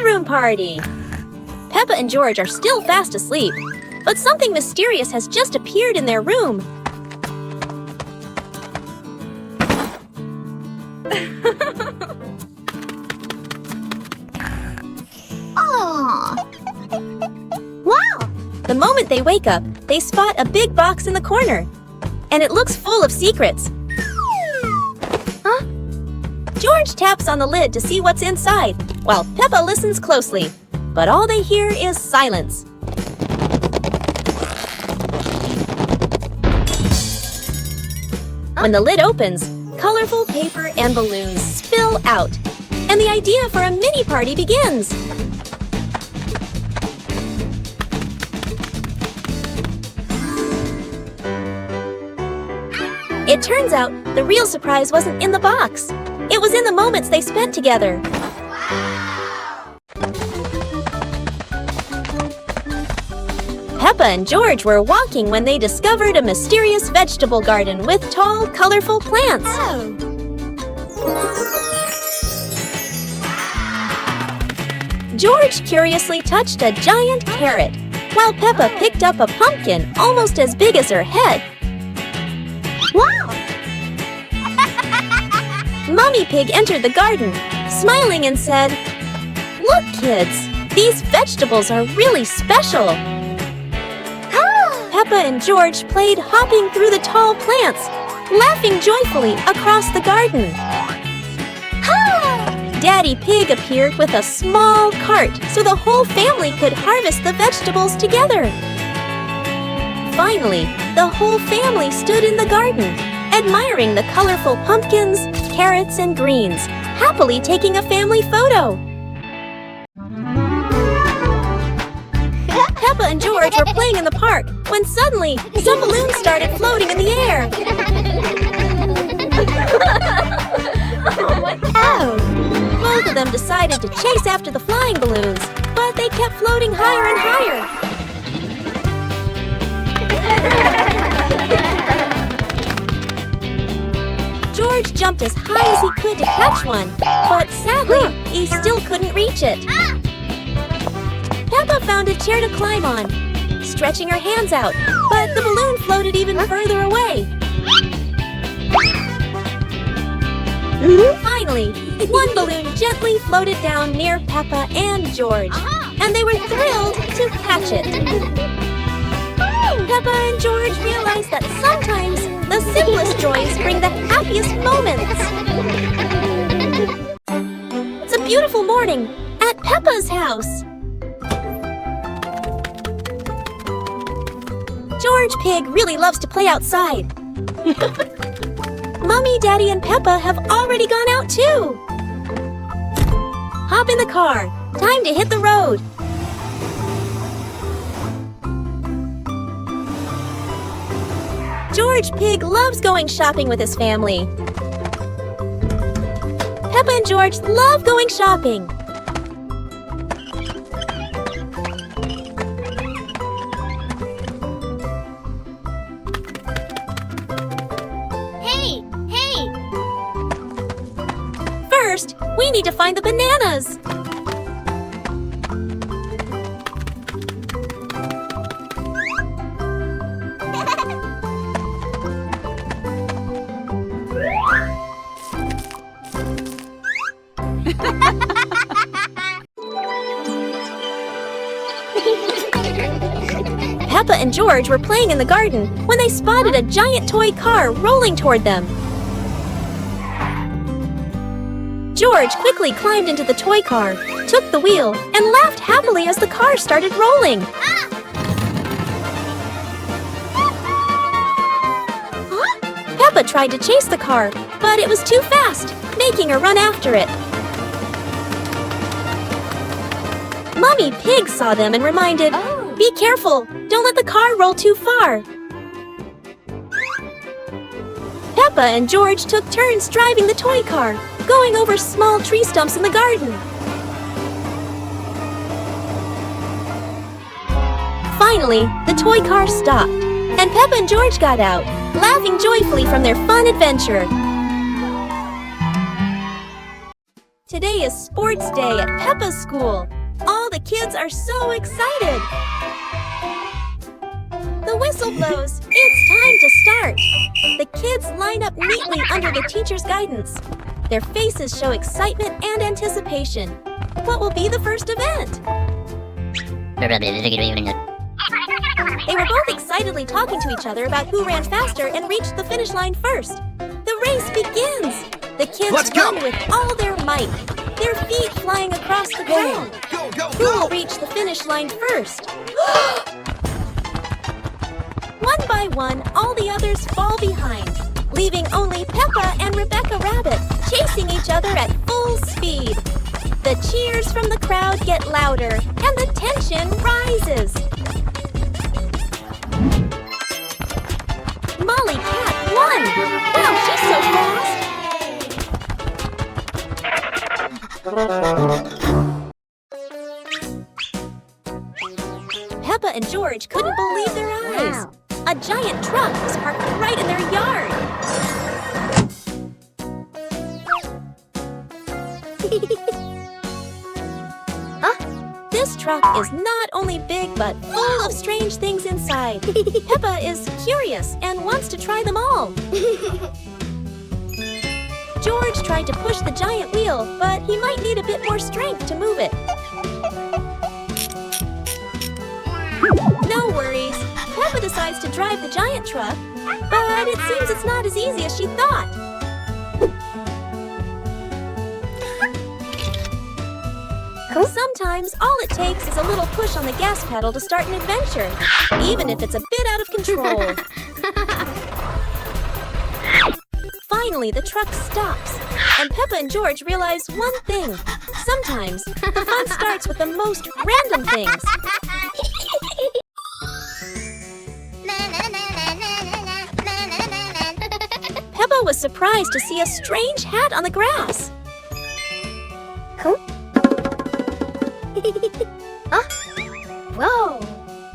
bedroom party! Peppa and George are still fast asleep, but something mysterious has just appeared in their room. Aww. Wow! The moment they wake up, they spot a big box in the corner, and it looks full of secrets. Huh? George taps on the lid to see what's inside, while Peppa listens closely, but all they hear is silence. When the lid opens, colorful paper and balloons spill out, and the idea for a mini party begins. It turns out the real surprise wasn't in the box. It was in the moments they spent together. Peppa and George were walking when they discovered a mysterious vegetable garden with tall, colorful plants. George curiously touched a giant carrot, while Peppa picked up a pumpkin almost as big as her head. Wow! Mummy Pig entered the garden, smiling and said, "Look, kids, these vegetables are really special." Peppa and George played hopping through the tall plants, laughing joyfully across the garden. Daddy Pig appeared with a small cart so the whole family could harvest the vegetables together. Finally, the whole family stood in the garden, admiring the colorful pumpkins, carrots, and greens, happily taking a family photo. Peppa and George were playing in the park when suddenly some balloons started floating in the air. Both of them decided to chase after the flying balloons, but they kept floating higher and higher. George jumped as high as he could to catch one, but sadly, he still couldn't reach it. Peppa found a chair to climb on, stretching her hands out, but the balloon floated even further away. Finally, one balloon gently floated down near Peppa and George, and they were thrilled to catch it. Peppa and George realized that sometimes the simplest joys bring the happiest moments. It's a beautiful morning at Peppa's house. George Pig really loves to play outside. Mummy, Daddy, and Peppa have already gone out too. Hop in the car. Time to hit the road. George Pig loves going shopping with his family. Peppa and George love going shopping. First, we need to find the bananas. Peppa and George were playing in the garden when they spotted a giant toy car rolling toward them. George quickly climbed into the toy car, took the wheel, and laughed happily as the car started rolling. Peppa tried to chase the car, but it was too fast, making her run after it. Mummy Pig saw them and reminded, "Be careful, don't let the car roll too far." Peppa and George took turns driving the toy car, going over small tree stumps in the garden. Finally, the toy car stopped, and Peppa and George got out, laughing joyfully from their fun adventure. Today is sports day at Peppa's school. All the kids are so excited. The whistle blows. It's time to start. The kids line up neatly under the teacher's guidance. Their faces show excitement and anticipation. What will be the first event? They were both excitedly talking to each other about who ran faster and reached the finish line first. The race begins. The kids run with all their might, their feet flying across the ground. Who will reach the finish line first? One by one, all the others fall behind, leaving only Peppa and Rebecca Rabbit chasing each other at full speed. The cheers from the crowd get louder, and the tension rises. Molly Cat won! Wow, she's so fast! Peppa and George couldn't believe their eyes. A giant truck was parked right in their yard. This truck is not only big but full of strange things inside. Peppa is curious and wants to try them all. George tried to push the giant wheel, but he might need a bit more strength to move it. No worries. Peppa decides to drive the giant truck, but it seems it's not as easy as she thought. Sometimes all it takes is a little push on the gas pedal to start an adventure, even if it's a bit out of control. Finally, the truck stops, and Peppa and George realize one thing. Sometimes the fun starts with the most random things. Peppa was surprised to see a strange hat on the grass. Whoa!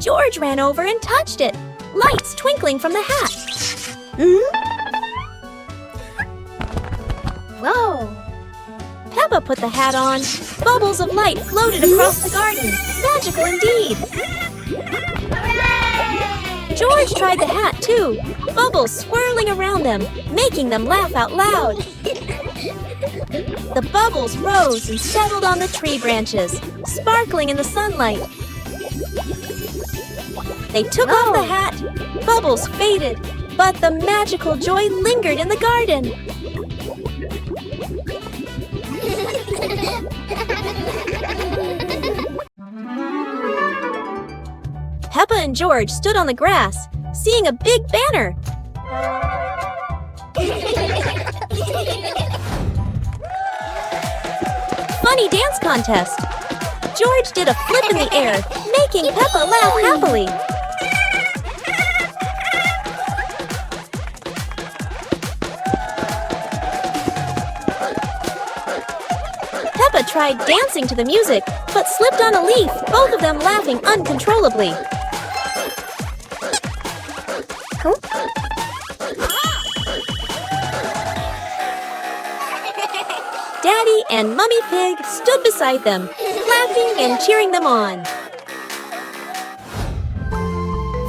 George ran over and touched it, lights twinkling from the hat. Whoa! Peppa put the hat on. Bubbles of light floated across the garden. Magical indeed. George tried the hat too, bubbles swirling around them, making them laugh out loud. The bubbles rose and settled on the tree branches, sparkling in the sunlight. They took off the hat, bubbles faded, but the magical joy lingered in the garden. Peppa and George stood on the grass, seeing a big banner. Funny dance contest. George did a flip in the air, making Peppa laugh happily. Peppa tried dancing to the music, but slipped on a leaf, both of them laughing uncontrollably. Daddy and Mummy Pig stood beside them, laughing and cheering them on.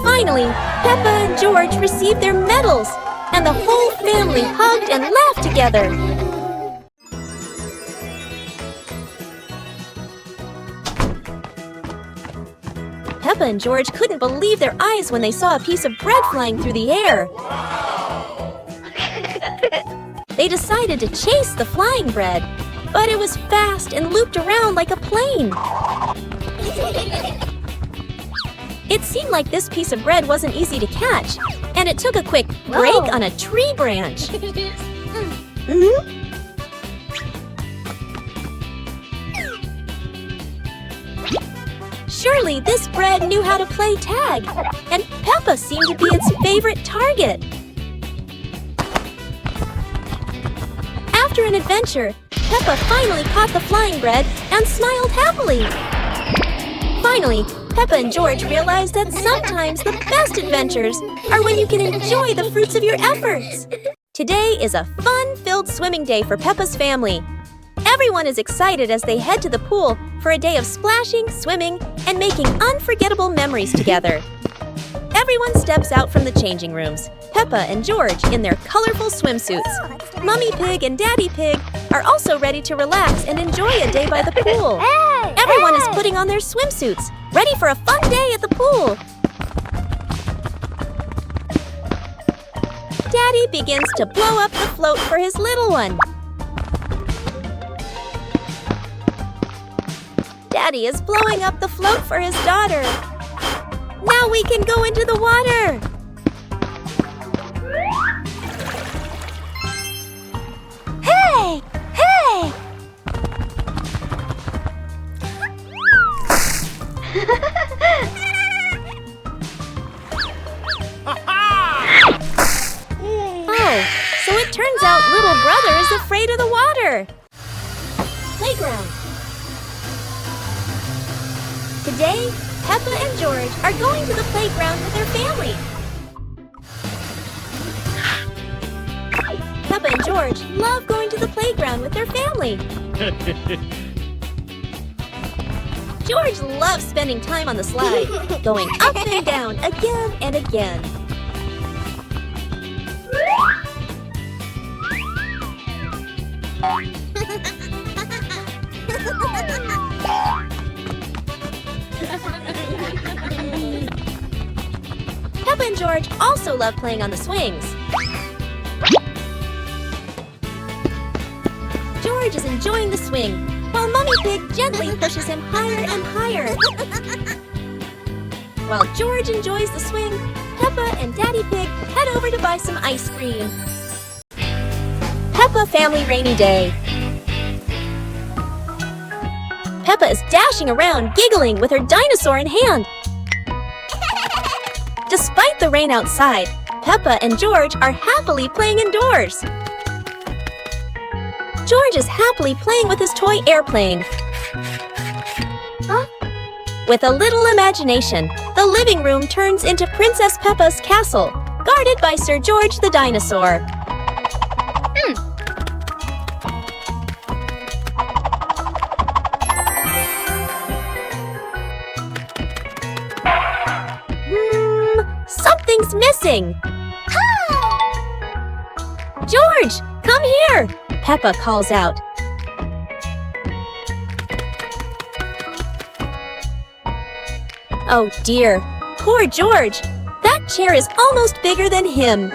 Finally, Peppa and George received their medals, and the whole family hugged and laughed together. Peppa and George couldn't believe their eyes when they saw a piece of bread flying through the air. They decided to chase the flying bread, but it was fast and looped around like a plane. It seemed like this piece of bread wasn't easy to catch, and it took a quick break on a tree branch. Surely this bread knew how to play tag, and Peppa seemed to be its favorite target. After an adventure, Peppa finally caught the flying bread and smiled happily. Finally, Peppa and George realized that sometimes the best adventures are when you can enjoy the fruits of your efforts. Today is a fun-filled swimming day for Peppa's family. Everyone is excited as they head to the pool for a day of splashing, swimming, and making unforgettable memories together. Everyone steps out from the changing rooms, Peppa and George in their colorful swimsuits. Mummy Pig and Daddy Pig are also ready to relax and enjoy a day by the pool. Everyone is putting on their swimsuits, ready for a fun day at the pool. Daddy begins to blow up the float for his little one. Daddy is blowing up the float for his daughter. Now we can go into the water. Hey! Hey! Oh, so it turns out little brother is afraid of the water. Playground. Today, Peppa and George are going to the playground with their family. Peppa and George love going to the playground with their family. George loves spending time on the slide, going up and down again and again. Peppa and George also love playing on the swings. George is enjoying the swing, while Mummy Pig gently pushes him higher and higher. While George enjoys the swing, Peppa and Daddy Pig head over to buy some ice cream. Peppa Family Rainy Day. Peppa is dashing around, giggling with her dinosaur in hand. Despite the rain outside, Peppa and George are happily playing indoors. George is happily playing with his toy airplane. With a little imagination, the living room turns into Princess Peppa's castle, guarded by Sir George the dinosaur. Something's missing! George, come here! Peppa calls out. Oh dear, poor George! That chair is almost bigger than him.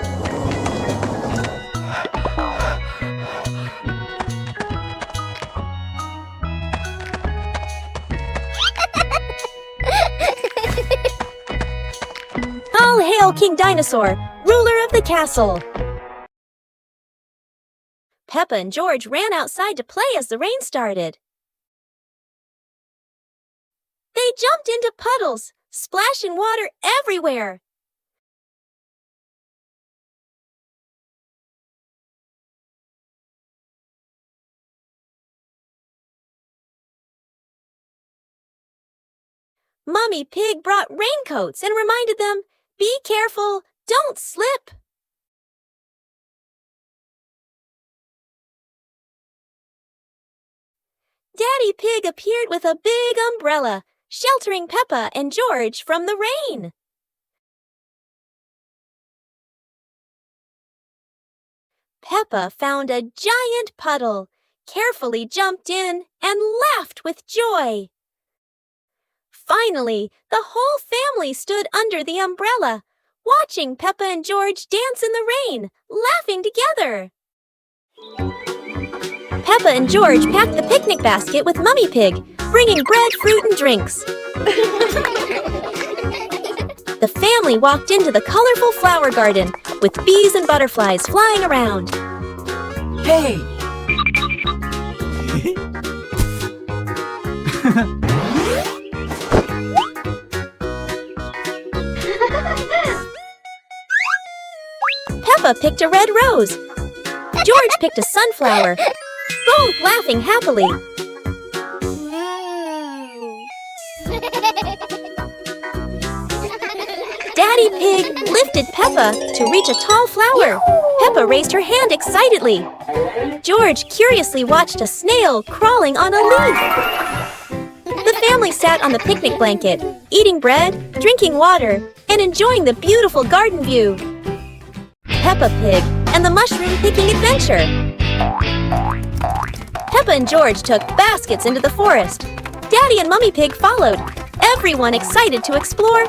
All hail King Dinosaur, ruler of the castle! Peppa and George ran outside to play as the rain started. They jumped into puddles, splashing water everywhere. Mummy Pig brought raincoats and reminded them, "Be careful, don't slip." Daddy Pig appeared with a big umbrella, sheltering Peppa and George from the rain. Peppa found a giant puddle, carefully jumped in, and laughed with joy. Finally, the whole family stood under the umbrella, watching Peppa and George dance in the rain, laughing together. Peppa and George packed the picnic basket with Mummy Pig, bringing bread, fruit, and drinks. The family walked into the colorful flower garden with bees and butterflies flying around. Hey! Peppa picked a red rose. George picked a sunflower, both laughing happily. Daddy Pig lifted Peppa to reach a tall flower. Peppa raised her hand excitedly. George curiously watched a snail crawling on a leaf. The family sat on the picnic blanket, eating bread, drinking water, and enjoying the beautiful garden view. Peppa Pig and the mushroom picking adventure. Peppa and George took baskets into the forest. Daddy and Mummy Pig followed, everyone excited to explore.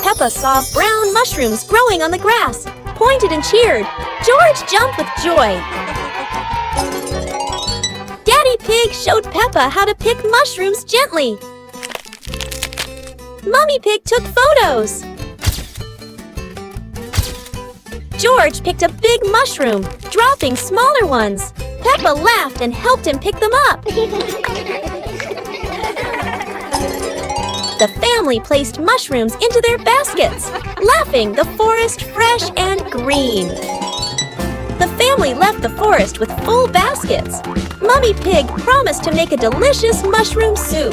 Peppa saw brown mushrooms growing on the grass, pointed and cheered. George jumped with joy. Daddy Pig showed Peppa how to pick mushrooms gently. Mummy Pig took photos. George picked a big mushroom, dropping smaller ones. Peppa laughed and helped him pick them up. The family placed mushrooms into their baskets, laughing the forest fresh and green. The family left the forest with full baskets. Mummy Pig promised to make a delicious mushroom soup.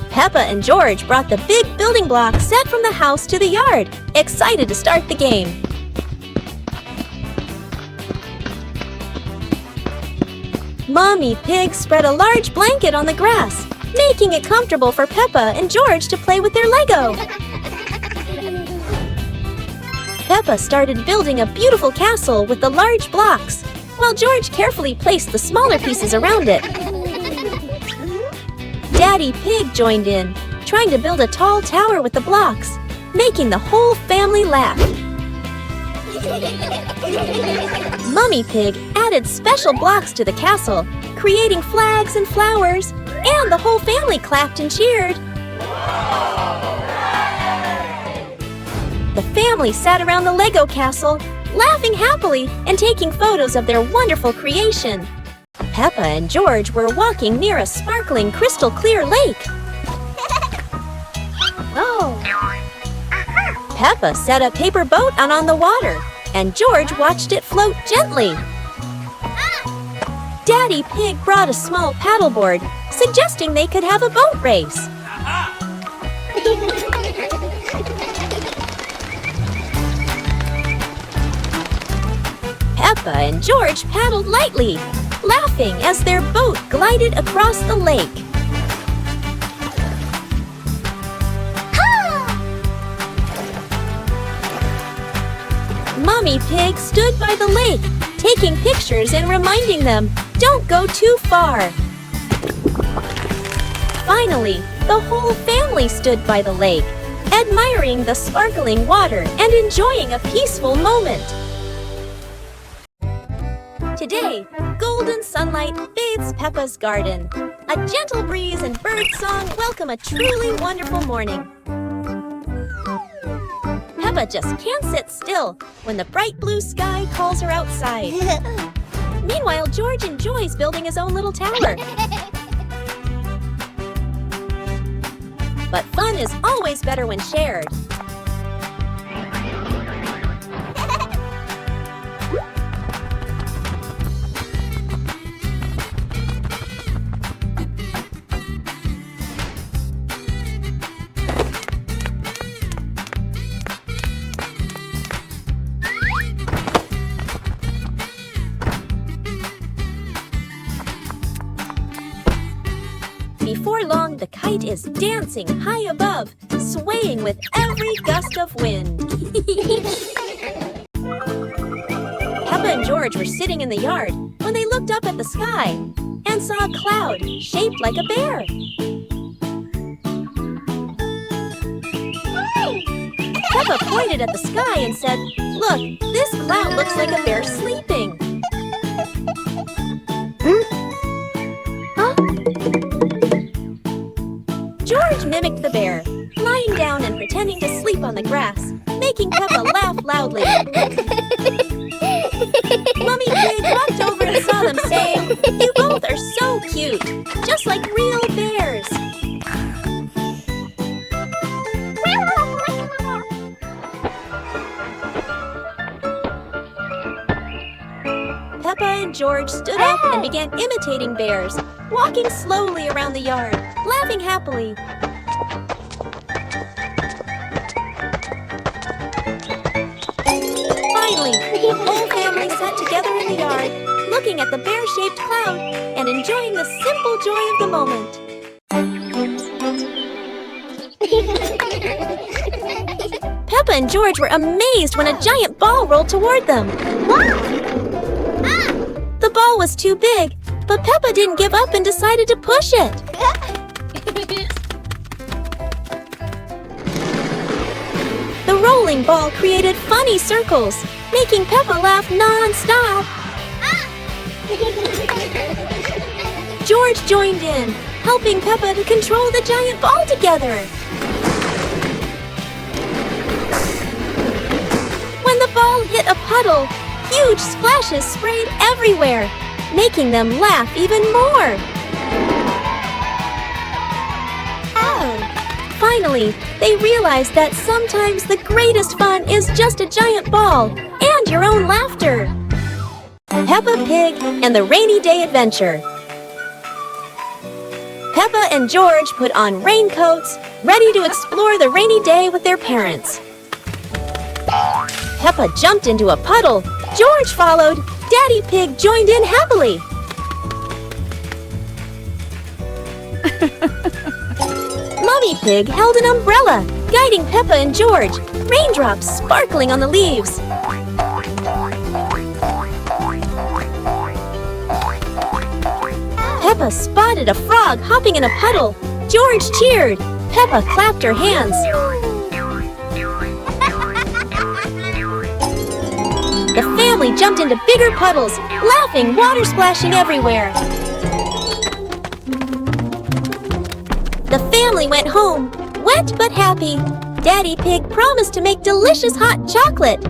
Peppa and George brought the big building block set from the house to the yard, excited to start the game. Mummy Pig spread a large blanket on the grass, making it comfortable for Peppa and George to play with their Lego. Peppa started building a beautiful castle with the large blocks, while George carefully placed the smaller pieces around it. Daddy Pig joined in, trying to build a tall tower with the blocks, making the whole family laugh. Mummy Pig added special blocks to the castle, creating flags and flowers, and the whole family clapped and cheered. The family sat around the Lego castle, laughing happily and taking photos of their wonderful creation. Peppa and George were walking near a sparkling crystal clear lake. Oh. Peppa set a paper boat out on the water, and George watched it float gently. Daddy Pig brought a small paddleboard, suggesting they could have a boat race. Peppa and George paddled lightly, laughing as their boat glided across the lake. Mummy Pig stood by the lake, taking pictures and reminding them, "Don't go too far." Finally, the whole family stood by the lake, admiring the sparkling water and enjoying a peaceful moment. Today, golden sunlight bathes Peppa's garden. A gentle breeze and bird song welcome a truly wonderful morning. Peppa just can't sit still when the bright blue sky calls her outside. Meanwhile, George enjoys building his own little tower. But fun is always better when shared. Before long, the kite is dancing high above, swaying with every gust of wind. Peppa and George were sitting in the yard when they looked up at the sky and saw a cloud shaped like a bear. Peppa pointed at the sky and said, "Look, this cloud looks like a bear sleeping." George mimicked the bear, lying down and pretending to sleep on the grass, making Peppa laugh loudly. Mummy Pig walked over and saw them, saying, "You both are so cute, just like real bears." Peppa and George stood up and began imitating bears, walking slowly around the yard, laughing happily. The whole family sat together in the yard, looking at the bear-shaped cloud and enjoying the simple joy of the moment. Peppa and George were amazed when a giant ball rolled toward them. The ball was too big, but Peppa didn't give up and decided to push it. The rolling ball created funny circles, making Peppa laugh non-stop. George joined in, helping Peppa to control the giant ball together. When the ball hit a puddle, huge splashes sprayed everywhere, making them laugh even more. Finally, they realized that sometimes the greatest fun is just a giant ball and your own laughter. Peppa Pig and the Rainy Day Adventure. Peppa and George put on raincoats, ready to explore the rainy day with their parents. Peppa jumped into a puddle. George followed. Daddy Pig joined in happily. Mummy Pig held an umbrella, guiding Peppa and George, raindrops sparkling on the leaves. Peppa spotted a frog hopping in a puddle. George cheered. Peppa clapped her hands. The family jumped into bigger puddles, laughing, water splashing everywhere. The family went home, wet but happy. Daddy Pig promised to make delicious hot chocolate.